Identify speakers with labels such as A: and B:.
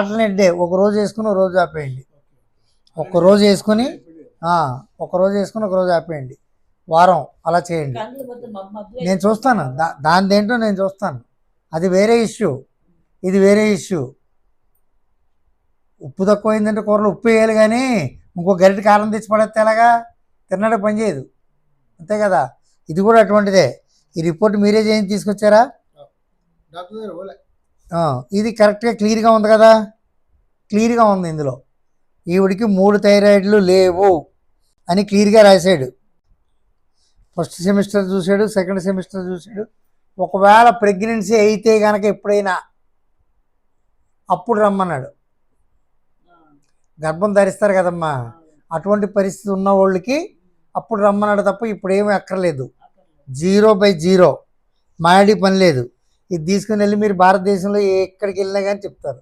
A: Alternate day ఒక రోజు వేసుకుని ఒక రోజు ఆపేయండి. ఒక రోజు వేసుకుని ఒక రోజు వేసుకుని ఒక రోజు ఆపేయండి. వారం అలా చేయండి. నేను చూస్తాను దానిదేంటో నేను చూస్తాను. అది వేరే ఇష్యూ, ఇది వేరే ఇష్యూ. ఉప్పు తక్కువైందంటే కూరలో ఉప్పు వేయాలి, కానీ ఇంకో గరిటె కారం తెచ్చి పడేస్తే ఎలాగా? తిన్నాడు పని చేయదు, అంతే కదా. ఇది కూడా అటువంటిదే. ఈ రిపోర్ట్ మీరే చేయించి తీసుకొచ్చారా? ఇది కరెక్ట్గా క్లియర్గా ఉంది కదా, క్లియర్గా ఉంది. ఇందులో ఈవిడికి 3 థైరాయిడ్లు లేవు అని క్లియర్గా రాశాడు. ఫస్ట్ సెమిస్టర్ చూశాడు, సెకండ్ సెమిస్టర్ చూశాడు. ఒకవేళ ప్రెగ్నెన్సీ అయితే కనుక ఎప్పుడైనా అప్పుడు రమ్మన్నాడు. గర్భం ధరిస్తారు కదమ్మా, అటువంటి పరిస్థితి ఉన్న వాళ్ళకి అప్పుడు రమ్మన్నాడు తప్ప ఇప్పుడు ఏమీ అక్కర్లేదు. 0/0 మాడి పని లేదు. ఇది తీసుకుని వెళ్ళి మీరు భారతదేశంలో ఎక్కడికి వెళ్ళినా కానీ చెప్తారు.